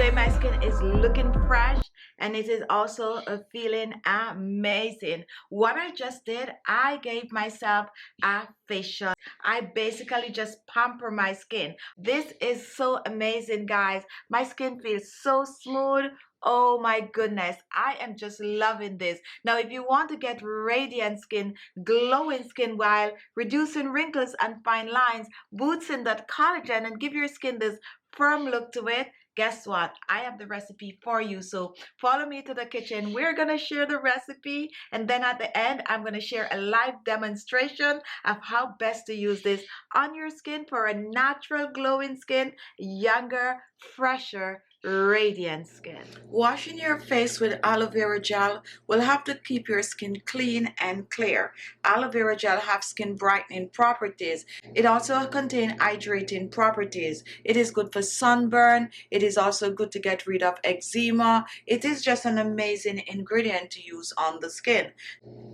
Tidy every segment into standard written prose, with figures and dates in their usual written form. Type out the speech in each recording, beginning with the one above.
Today my skin is looking fresh and it is also feeling amazing. What I just did, I gave myself a facial. I basically just pamper my skin. This is so amazing, guys. My skin feels so smooth. Oh my goodness, I am just loving this. Now, if you want to get radiant skin, glowing skin while reducing wrinkles and fine lines, boosting that collagen and give your skin this firm look to it, guess what? I have the recipe for you. So follow me to the kitchen. We're going to share the recipe. And then at the end, I'm going to share a live demonstration of how best to use this on your skin for a natural glowing skin, younger, fresher, radiant skin. Washing your face with aloe vera gel will help to keep your skin clean and clear. Aloe vera gel have skin brightening properties. It also contains hydrating properties. It is good for sunburn. It is also good to get rid of eczema. It is just an amazing ingredient to use on the skin.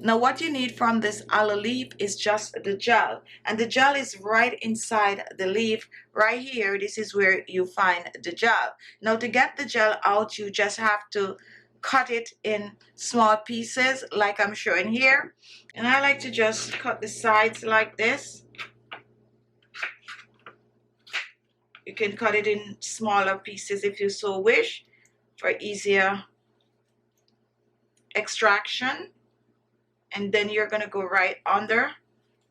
Now what you need from this aloe leaf is just the gel, and the gel is right inside the leaf right here. This is where you find the gel. Now to get the gel out, you just have to cut it in small pieces like I'm showing here, and I like to just cut the sides like this. You can cut it in smaller pieces if you so wish for easier extraction. And then you're going to go right under.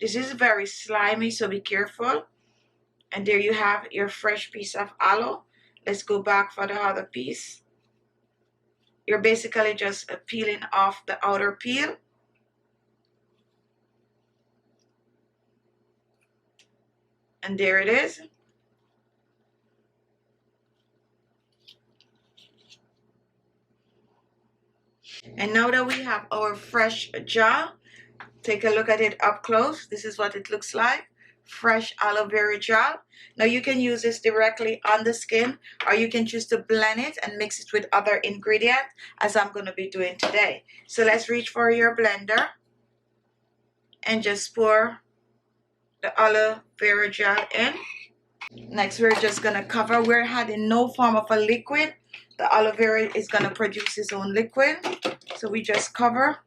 This is very slimy, so be careful. And there you have your fresh piece of aloe. Let's go back for the other piece. You're basically just peeling off the outer peel. And there it is. And now that we have our fresh gel, take a look at it up close. This is what it looks like. Fresh aloe vera gel. Now you can use this directly on the skin, or you can choose to blend it and mix it with other ingredients, as I'm going to be doing today. So let's reach for your blender and just pour the aloe vera gel in. Next, we're just going to cover. We're adding no form of a liquid. The aloe vera is going to produce its own liquid. So we just cover.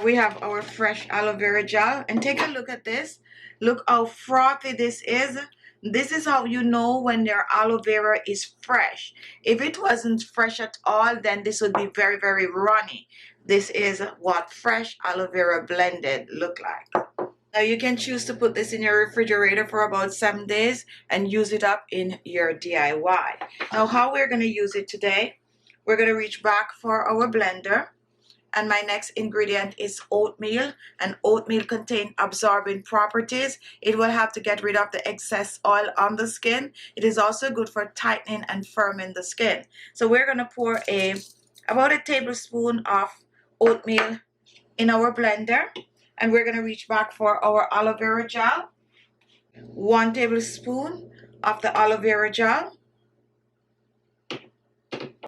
We have our fresh aloe vera gel, and take a look at this. Look how frothy this is. This is how you know when your aloe vera is fresh. If it wasn't fresh at all, then this would be very, very runny. This is what fresh aloe vera blended look like. Now you can choose to put this in your refrigerator for about 7 days and use it up in your DIY. Now how we're going to use it today, we're going to reach back for our blender. And my next ingredient is oatmeal, and oatmeal contains absorbing properties. It will have to get rid of the excess oil on the skin. It is also good for tightening and firming the skin. So we're going to pour about a tablespoon of oatmeal in our blender, and we're going to reach back for our aloe vera gel. 1 tablespoon of the aloe vera gel.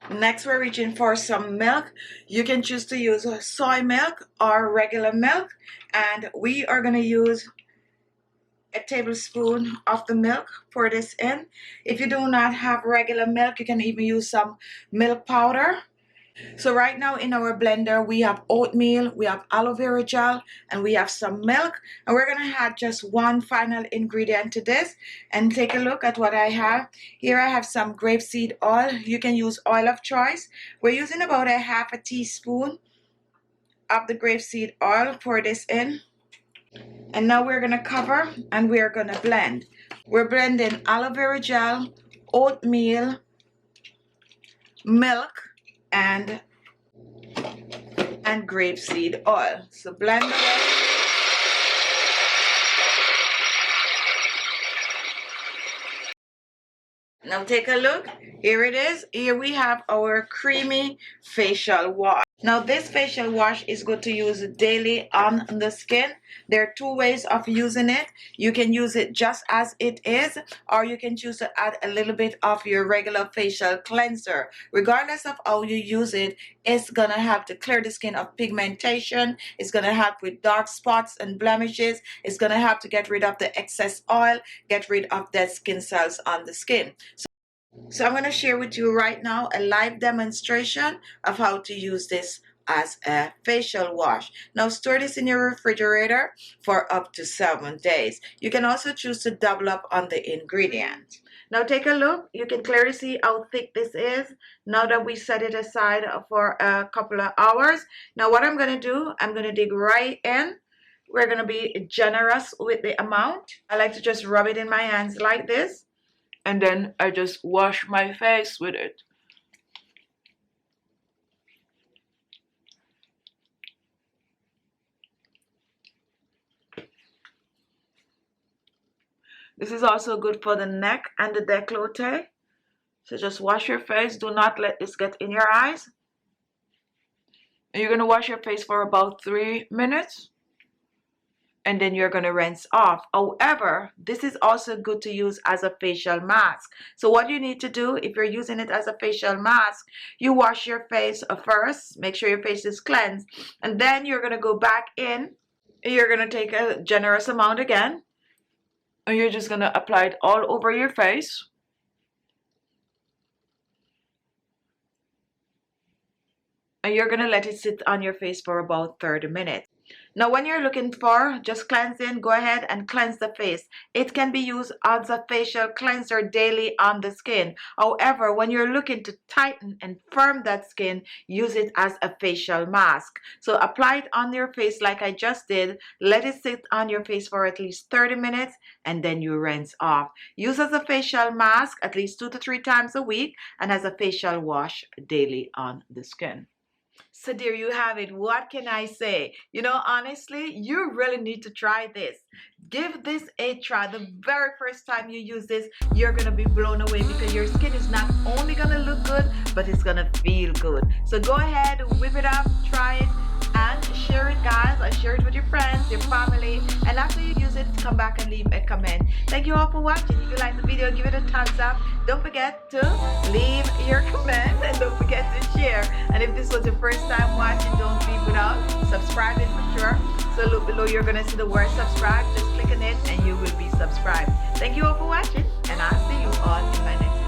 Next, we're reaching for some milk. You can choose to use soy milk or regular milk, and we are going to use a tablespoon of the milk. Pour this in. If you do not have regular milk, you can even use some milk powder. So right now in our blender, we have oatmeal, we have aloe vera gel, and we have some milk. And we're going to add just one final ingredient to this. And take a look at what I have. Here I have some grapeseed oil. You can use oil of choice. We're using about a half a teaspoon of the grapeseed oil. Pour this in. And now we're going to cover and we're going to blend. We're blending aloe vera gel, oatmeal, milk, and grapeseed oil. So blend it. Now take a look. Here it is. Here we have our creamy facial wash. Now this facial wash is good to use daily on the skin. There are two ways of using it. You can use it just as it is, or you can choose to add a little bit of your regular facial cleanser. Regardless of how you use it, it's gonna help to clear the skin of pigmentation. It's gonna help with dark spots and blemishes. It's gonna help to get rid of the excess oil, get rid of dead skin cells on the skin. So I'm going to share with you right now a live demonstration of how to use this as a facial wash. Now store this in your refrigerator for up to 7 days. You can also choose to double up on the ingredients. Now take a look. You can clearly see how thick this is now that we set it aside for a couple of hours. Now what I'm going to do, I'm going to dig right in. We're going to be generous with the amount. I like to just rub it in my hands like this. And then I just wash my face with it. This is also good for the neck and the décolleté. So just wash your face. Do not let this get in your eyes. And you're going to wash your face for about 3 minutes. And then you're going to rinse off. However, this is also good to use as a facial mask. So what you need to do if you're using it as a facial mask, you wash your face first, make sure your face is cleansed, and then you're going to go back in. You're going to take a generous amount again, and you're just going to apply it all over your face. And you're going to let it sit on your face for about 30 minutes. Now when you're looking for just cleansing, go ahead and cleanse the face. It can be used as a facial cleanser daily on the skin. However, when you're looking to tighten and firm that skin, use it as a facial mask. So apply it on your face like I just did. Let it sit on your face for at least 30 minutes and then you rinse off. Use as a facial mask at least 2 to 3 times a week and as a facial wash daily on the skin. So there you have it. What can I say? You know, honestly, you really need to try this. Give this a try. The very first time you use this, you're going to be blown away because your skin is not only going to look good, but it's going to feel good. So go ahead, whip it up, try it, and share it, guys. And share it with your friends, your family. And after you use it, come back and leave a comment. Thank you all for watching. If you like the video, give it a thumbs up. Don't forget to leave your comment and don't forget to share. And if this was your first time watching, don't leave without subscribing for sure. So look below, you're going to see the word subscribe. Just click on it and you will be subscribed. Thank you all for watching, and I'll see you all in my next video.